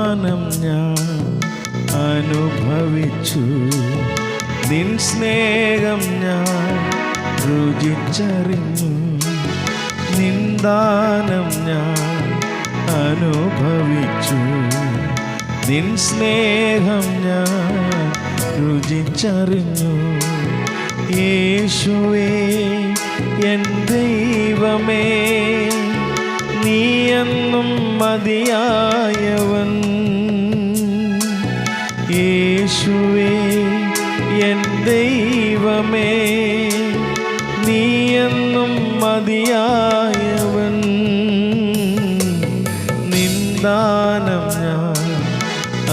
ദാനം ഞാൻ അനുഭവിച്ചു, നിൻ സ്നേഹം ഞാൻ രുചിച്ചറിഞ്ഞു. നിൻ ദാനം ഞാൻ അനുഭവിച്ചു, നിൻ സ്നേഹം ഞാൻ രുചിച്ചറിഞ്ഞു. യേശുവേ എൻ ദൈവമേ, നീ എന്നും മതിയായവൻ. യേശുവേ എൻ ദൈവമേ, നീ എന്നും മതിയായവൻ. നിൻ ദാനം ഞാൻ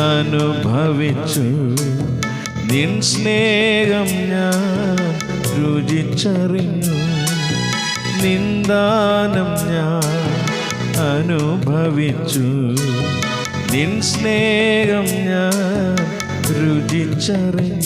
അനുഭവിച്ചു, നിൻ സ്നേഹം ഞാൻ രുചിച്ചറിഞ്ഞു. നിൻ ദാനം ഞാൻ അനുഭവിച്ചു, നിൻ സ്നേഹം ഞാൻ രുചിച്ചറിഞ്ഞു.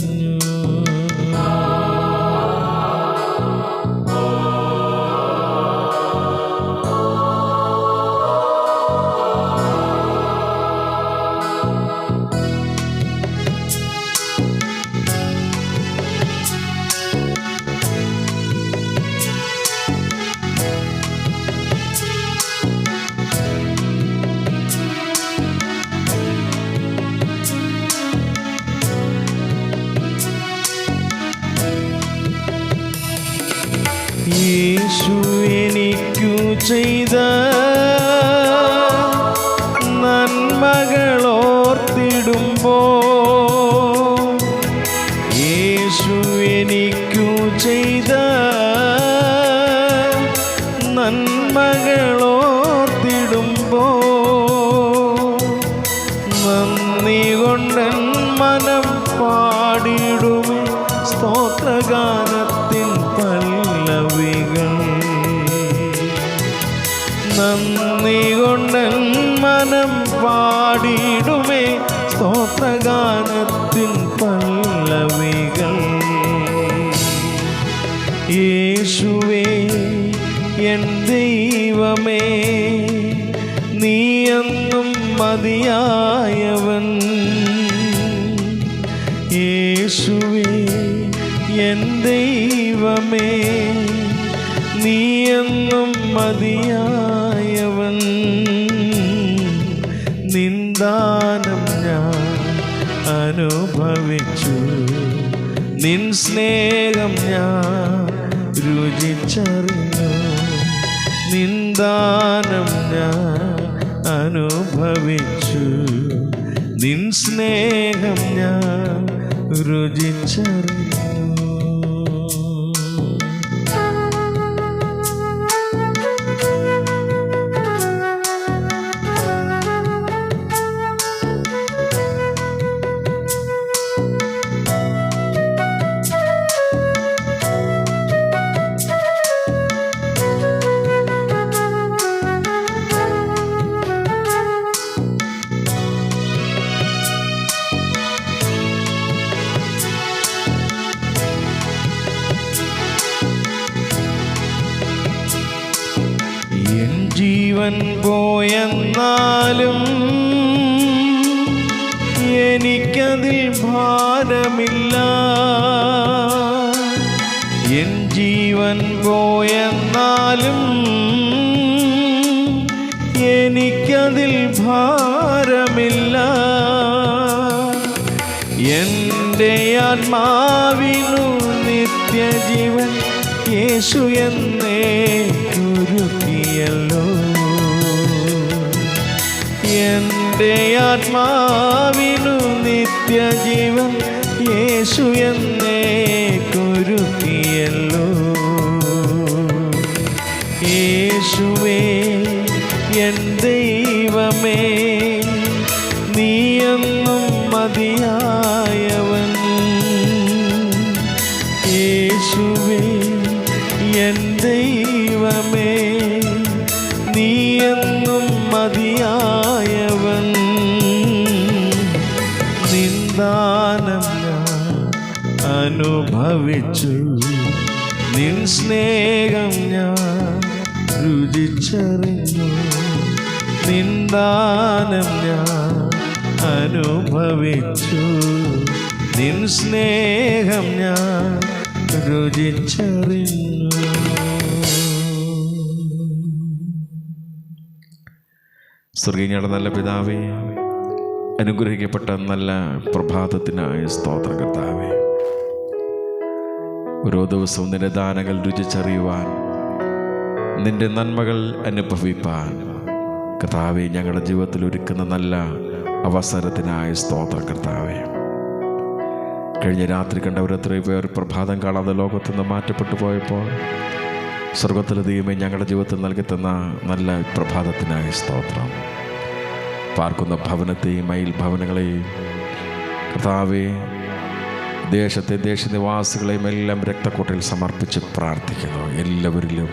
യേശു എനിക്കു ചെയ്ത നന്മകളോർത്തിടുമ്പോൾ, യേശു എനിക്കു ചെയ്ത നന്മകളോർത്തിടുമ്പോൾ, നന്ദി കൊണ്ടൻ മനം പാടിടുമേ സ്തോത്രഗാനത്തിൻ പല്ലവികൾ. നന്ദി കൊണ്ടൻ മനം പാടിടുമേ സ്തോത്രഗാനത്തിൻ പല്ലവികൾ. യേശുവേ എൻ ദൈവമേ, നീ എന്നും മതിയായവൻ. യേശുവേ എൻ ദൈവമേ, നീ എന്നും മതിയായവൻ. നിൻ ദാനം ഞാൻ അനുഭവിച്ചു, നിൻ സ്നേഹം ഞാൻ രുചിച്ചറിഞ്ഞു. നിൻ ദാനം ഞാൻ അനുഭവിച്ചു, നിൻ സ്നേഹം ഞാൻ രുചിച്ചറിഞ്ഞു. ജീവൻ പോയെന്നാലും എനിക്കതിൽ ഭാരമില്ല. എൻ ജീവൻ പോയെന്നാലും എനിക്കതിൽ ഭാരമില്ല. എൻ്റെ ആത്മാവിനു നിത്യജീവൻ യേശു എന്നേ ഒരുക്കിയല്ലോ. എൻ്റെ ആത്മാവിനു നിത്യജീവൻ യേശു എന്നേ ഒരുക്കിയല്ലോ. യേശുവേ എൻ ദൈവമേ, നീ എന്നും മതിയായവൻ. യേശുവേ എൻ ദൈവമേ, നീ എന്നും മതിയായവൻ. നിൻ ദാനം ഞാൻ അനുഭവിച്ചു, നിൻ സ്നേഹം ഞാൻ രുചിച്ചറിഞ്ഞു. നിൻ ദാനം ഞാൻ അനുഭവിച്ചു. നിൻ സ്നേഹം ഞാൻ രുചിച്ചറിഞ്ഞു. സ്വർഗീയങ്ങളുടെ നല്ല പിതാവേ, അനുഗ്രഹിക്കപ്പെട്ട നല്ല പ്രഭാതത്തിനായ സ്തോത്രം കർത്താവേ. ഓരോ ദിവസവും നിന്റെ ദാനങ്ങൾ രുചിച്ചറിയുവാൻ, നിന്റെ നന്മകൾ അനുഭവിപ്പാൻ കർത്താവേ ഞങ്ങളുടെ ജീവിതത്തിൽ ഒരുക്കുന്ന നല്ല അവസരത്തിനായ സ്തോത്രം കർത്താവേ. കഴിഞ്ഞ രാത്രി കണ്ടവർ എത്രയോ പേർ പ്രഭാതം കാണാതെ ലോകത്തു നിന്ന് മാറ്റപ്പെട്ടു പോയപ്പോൾ സ്വർഗത്തിലെ ദൈവമേ ഞങ്ങളുടെ ജീവിതത്തിൽ നൽകി തന്ന നല്ല പ്രഭാതത്തിനായ സ്തോത്രം. പാർക്കുന്ന ഭവനത്തെയും മയിൽ ഭവനങ്ങളെയും കർത്താവേ, ദേശത്തെ ദേശനിവാസികളെയും എല്ലാം രക്തക്കൊട്ടയിൽ സമർപ്പിച്ച് പ്രാർത്ഥിക്കുന്നു. എല്ലാവരിലും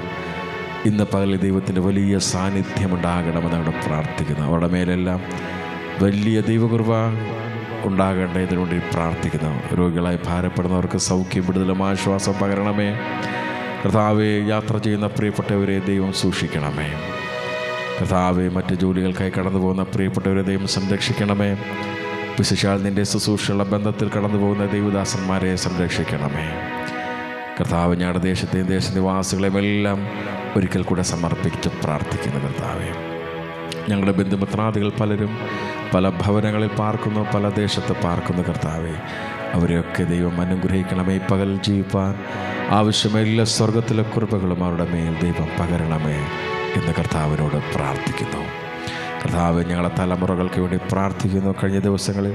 ഇന്ന് പകൽ ദൈവത്തിൻ്റെ വലിയ സാന്നിധ്യമുണ്ടാകണമെന്ന് അവിടെ പ്രാർത്ഥിക്കുന്നു. അവരുടെ മേലെല്ലാം വലിയ ദൈവകൃപ ഉണ്ടാകേണ്ടതിനു വേണ്ടി പ്രാർത്ഥിക്കുന്നു. രോഗികളായി ഭാരപ്പെടുന്നവർക്ക് സൗഖ്യം, വിടുതലും ആശ്വാസം പകരണമേ കർത്താവേ. യാത്ര ചെയ്യുന്ന പ്രിയപ്പെട്ടവരെ ദൈവം സൂക്ഷിക്കണമേ കർത്താവേ. മറ്റ് ജോലികൾക്കായി കടന്നു പോകുന്ന പ്രിയപ്പെട്ടവരെ ദൈവം സംരക്ഷിക്കണമേ. വിശേഷാൽ നിൻ്റെ ശുശ്രൂഷയുള്ള ബന്ധത്തിൽ കടന്നു പോകുന്ന ദൈവദാസന്മാരെ സംരക്ഷിക്കണമേ കർത്താവ്. ഞങ്ങളുടെ ദേശത്തെയും ദേശനിവാസികളെയും എല്ലാം ഒരിക്കൽ കൂടെ സമർപ്പിച്ച് പ്രാർത്ഥിക്കുന്നു കർത്താവേ. ഞങ്ങളുടെ ബന്ധുമിത്രാദികൾ പലരും പല ഭവനങ്ങളിൽ പാർക്കുന്നു, പല ദേശത്ത് പാർക്കുന്നു കർത്താവേ. അവരെയൊക്കെ ദൈവം അനുഗ്രഹിക്കണമേ. പകൽ ജീവിപ്പാൻ ആവശ്യമെല്ലാ സ്വർഗത്തിലെ കൃപകളും അവരുടെ മേൽ ദൈവം പകരണമേ എന്ന് കർത്താവിനോട് പ്രാർത്ഥിക്കുന്നു കർത്താവ്. ഞങ്ങളുടെ തലമുറകൾക്ക് വേണ്ടി പ്രാർത്ഥിക്കുന്നു. കഴിഞ്ഞ ദിവസങ്ങളിൽ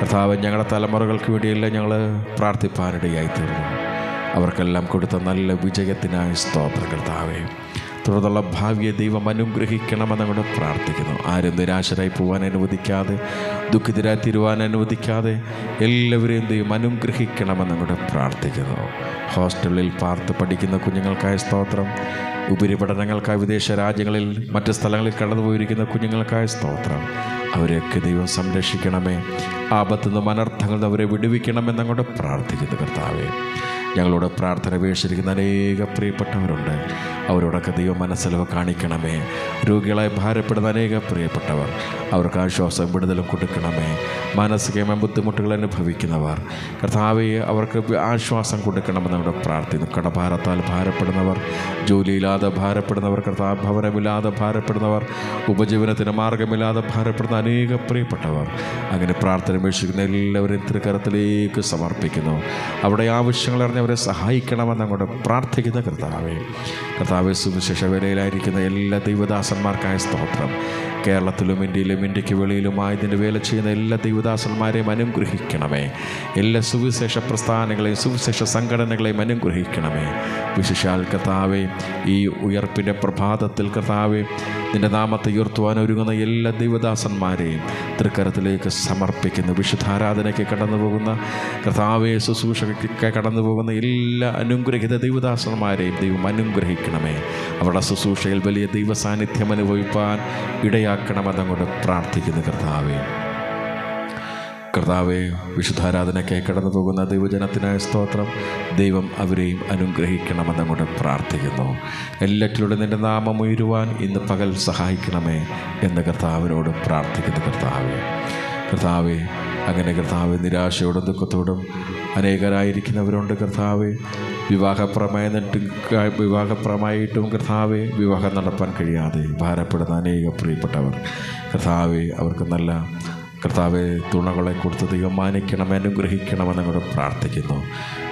കർത്താവ് ഞങ്ങളുടെ തലമുറകൾക്ക് വേണ്ടിയെല്ലാം ഞങ്ങൾ പ്രാർത്ഥിപ്പാനിടയായിത്തീർന്നു. അവർക്കെല്ലാം കൊടുത്ത നല്ല വിജയത്തിനായി സ്തോത്രം കർത്താവേ. തുടർന്നുള്ള ഭാവിയെ ദൈവം അനുഗ്രഹിക്കണമെന്ന് അങ്ങോട്ട് പ്രാർത്ഥിക്കുന്നു. ആരും നിരാശരായി പോകാൻ അനുവദിക്കാതെ, ദുഃഖിതരായി തീരുവാൻ അനുവദിക്കാതെ എല്ലാവരെയും ദൈവം അനുഗ്രഹിക്കണമെന്ന് അങ്ങോട്ട് പ്രാർത്ഥിക്കുന്നു. ഹോസ്റ്റലിൽ പാർത്ത് പഠിക്കുന്ന കുഞ്ഞുങ്ങൾക്കായ സ്തോത്രം. ഉപരിപഠനങ്ങൾക്കായി വിദേശ രാജ്യങ്ങളിൽ മറ്റ് സ്ഥലങ്ങളിൽ കടന്നുപോയിരിക്കുന്ന കുഞ്ഞുങ്ങൾക്കായ സ്തോത്രം. അവരെയൊക്കെ ദൈവം സംരക്ഷിക്കണമേ. ആപത്തു നിന്നും അനർത്ഥങ്ങളിൽ നിന്ന് അവരെ വിടുവിക്കണമെന്നങ്ങോട്ട് പ്രാർത്ഥിക്കുന്നു കർത്താവേ. ഞങ്ങളോട് പ്രാർത്ഥന അപേക്ഷിച്ചിരിക്കുന്ന അനേക പ്രിയപ്പെട്ടവരുണ്ട്. അവരോടൊക്കെ ദൈവം മനസ്സിലവ കാണിക്കണമേ. രോഗികളായി ഭാരപ്പെടുന്ന അനേക പ്രിയപ്പെട്ടവർ, അവർക്ക് ആശ്വാസം വിടുതലും കൊടുക്കണമേ. മാനസികമായ ബുദ്ധിമുട്ടുകൾ അനുഭവിക്കുന്നവർ കർത്താവെ, അവർക്ക് ആശ്വാസം കൊടുക്കണമെന്ന് അവിടെ പ്രാർത്ഥിക്കുന്നു. കടഭാരത്താൽ ഭാരപ്പെടുന്നവർ, ജോലിയില്ലാതെ ഭാരപ്പെടുന്നവർ, കർത്താവ് ഭവനമില്ലാതെ ഭാരപ്പെടുന്നവർ, ഉപജീവനത്തിന് മാർഗമില്ലാതെ ഭാരപ്പെടുന്ന അനേക പ്രിയപ്പെട്ടവർ, അങ്ങനെ പ്രാർത്ഥന അപേക്ഷിക്കുന്ന എല്ലാവരെയും തിരുക്കരത്തിലേക്ക് സമർപ്പിക്കുന്നു. അവിടെ ആവശ്യങ്ങൾ അറിഞ്ഞവരെ സഹായിക്കണമെന്ന് അങ്ങോട്ട് പ്രാർത്ഥിക്കുന്ന കർത്താവെ, സുവിശേഷ വേലയിലായിരിക്കുന്ന എല്ലാ ദൈവദാസന്മാർക്കായ സ്തോത്രം. കേരളത്തിലും ഇന്ത്യയിലും ഇന്ത്യക്ക് വെളിയിലുമായി ഇതിൻ്റെ വേല ചെയ്യുന്ന എല്ലാ ദൈവദാസന്മാരെയും അനുഗ്രഹിക്കണമേ. എല്ലാ സുവിശേഷ പ്രസ്ഥാനങ്ങളെയും സുവിശേഷ സംഘടനകളെയും അനുഗ്രഹിക്കണമേ. വിശേഷാൽ കർത്താവെ, ഈ ഉയർപ്പിൻ്റെ പ്രഭാതത്തിൽ കർത്താവെ, നിൻ്റെ നാമത്തെ ഉയർത്തുവാൻ ഒരുങ്ങുന്ന എല്ലാ ദൈവദാസന്മാരെയും തൃക്കരത്തിലേക്ക് സമർപ്പിക്കുന്നു. വിശുദ്ധാരാധനയ്ക്ക് കടന്നു പോകുന്ന കർത്താവെ, ശുശ്രൂഷയ്ക്ക് കടന്നു പോകുന്ന എല്ലാ അനുഗ്രഹിത ദൈവദാസന്മാരെയും ദൈവം അനുഗ്രഹിക്കണമേ. അവരുടെ ശുശ്രൂഷയിൽ വലിയ ദൈവ സാന്നിധ്യം അനുഭവിപ്പാൻ ഇടയാക്കണമെന്നങ്ങോട്ട് പ്രാർത്ഥിക്കുന്നു കർത്താവെ. വിശുദ്ധാരാധനയ്ക്കായി കടന്നു പോകുന്ന ദൈവജനത്തിനായ സ്തോത്രം. ദൈവം അവരെയും അനുഗ്രഹിക്കണമെന്നങ്ങോട്ട് പ്രാർത്ഥിക്കുന്നു. എല്ലാറ്റിലൂടെ നിൻ്റെ നാമം ഉയരുവാൻ ഇന്ന് പകൽ സഹായിക്കണമേ എന്ന് കർത്താവിനോട് പ്രാർത്ഥിക്കുന്നു കർത്താവെ. അങ്ങനെ കർത്താവ്, നിരാശയോടും ദുഃഖത്തോടും അനേകരായിരിക്കുന്നവരുണ്ട് കർത്താവെ. വിവാഹപ്രമായിട്ടും കർത്താവെ, വിവാഹം നടപ്പാൻ കഴിയാതെ ഭാരപ്പെടുന്ന അനേക പ്രിയപ്പെട്ടവർ കർത്താവെ, അവർക്ക് നല്ല കർത്താവെ തുണകളെ കൊടുത്ത് ദൈവം മാനിക്കണമെന്ന് അനുഗ്രഹിക്കണമെന്ന് ഞങ്ങൾ പ്രാർത്ഥിക്കുന്നു.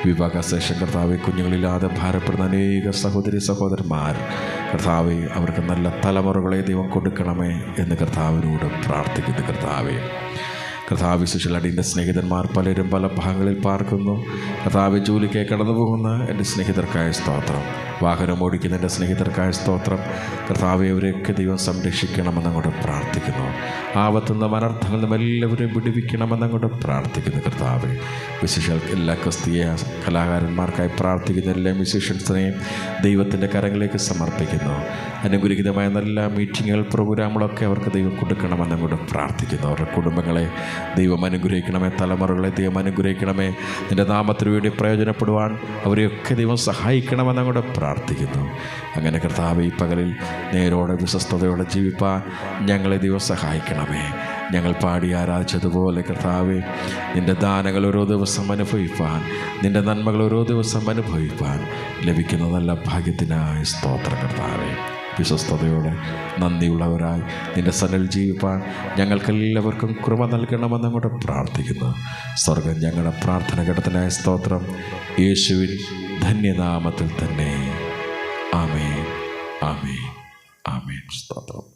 വിവാഹശേഷം കർത്താവെ, കുഞ്ഞുങ്ങളില്ലാതെ ഭാരപ്പെടുന്ന അനേക സഹോദരന്മാർ കർത്താവെ, അവർക്ക് നല്ല തലമുറകളെ ദൈവം കൊടുക്കണമേ എന്ന് കർത്താവിനോട് പ്രാർത്ഥിക്കുന്നു കർത്താവ്. വിശേഷലടിൻ്റെ സ്നേഹിതന്മാർ പലരും പല ഭാഗങ്ങളിൽ പാർക്കുന്നു കർത്താവ്. ജോലിക്കായി കടന്നു പോകുന്ന എൻ്റെ സ്നേഹിതർക്കായ സ്തോത്രം. വാഹനം ഓടിക്കുന്ന എൻ്റെ സ്നേഹിതർക്കായ സ്തോത്രം. കർത്താവെ, അവരെയൊക്കെ ദൈവം സംരക്ഷിക്കണമെന്നങ്ങോട്ട് പ്രാർത്ഥിക്കുന്നു. ആപത്തുനിന്നും അനർത്ഥങ്ങളിൽ നിന്നും എല്ലാവരെയും വിടുവിക്കണമെന്നങ്ങോട്ട് പ്രാർത്ഥിക്കുന്നു കർത്താവെ. വിശേഷ എല്ലാ ക്രിസ്തീയ കലാകാരന്മാർക്കായി പ്രാർത്ഥിക്കുന്ന എല്ലാ മ്യൂസീഷ്യൻസിനെയും ദൈവത്തിൻ്റെ കരങ്ങളിലേക്ക് സമർപ്പിക്കുന്നു. അനുഗ്രഹീതമായ നല്ല മീറ്റിങ്ങുകൾ, പ്രോഗ്രാമുകളൊക്കെ അവർക്ക് ദൈവം കൊടുക്കണമെന്നങ്ങോട്ട് പ്രാർത്ഥിക്കുന്നു. അവരുടെ കുടുംബങ്ങളെ ദൈവം അനുഗ്രഹിക്കണമേ. തലമുറകളെ ദൈവം അനുഗ്രഹിക്കണമേ. നിൻ്റെ നാമത്തിനു വേണ്ടി പ്രയോജനപ്പെടുവാൻ അവരെയൊക്കെ ദൈവം സഹായിക്കണമെന്നങ്ങോട്ട് പ്രാർത്ഥിക്കുന്നു. അങ്ങനെ കർത്താവെ, ഈ പകലിൽ നേരോടെ വിശ്വസ്തയോടെ ജീവിപ്പാൻ ഞങ്ങളെ ദൈവം സഹായിക്കണമേ. ഞങ്ങൾ പാടി ആരാധിച്ചതുപോലെ കർത്താവേ, നിൻ്റെ ദാനങ്ങൾ ഓരോ ദിവസം അനുഭവിപ്പാൻ, നിൻ്റെ നന്മകൾ ഓരോ ദിവസം അനുഭവിപ്പാൻ ലഭിക്കുന്ന നല്ല ഭാഗ്യത്തിനായി സ്തോത്രം കർത്താവേ. വിശ്വസ്തയോടെ നന്ദിയുള്ളവരായി നിൻ്റെ സന്നിധിയിൽ ജീവിപ്പാൻ ഞങ്ങൾക്കെല്ലാവർക്കും കൃപ നൽകണമെന്ന് അങ്ങോട്ട് പ്രാർത്ഥിക്കുന്നു. സ്വർഗം ഞങ്ങളുടെ പ്രാർത്ഥന ഘട്ടത്തിനായ സ്തോത്രം യേശുവിൻ ധന്യനാമത്തിൽ തന്നെ. ആമേൻ, ആമേൻ, ആമേൻ. സ്തോത്രം.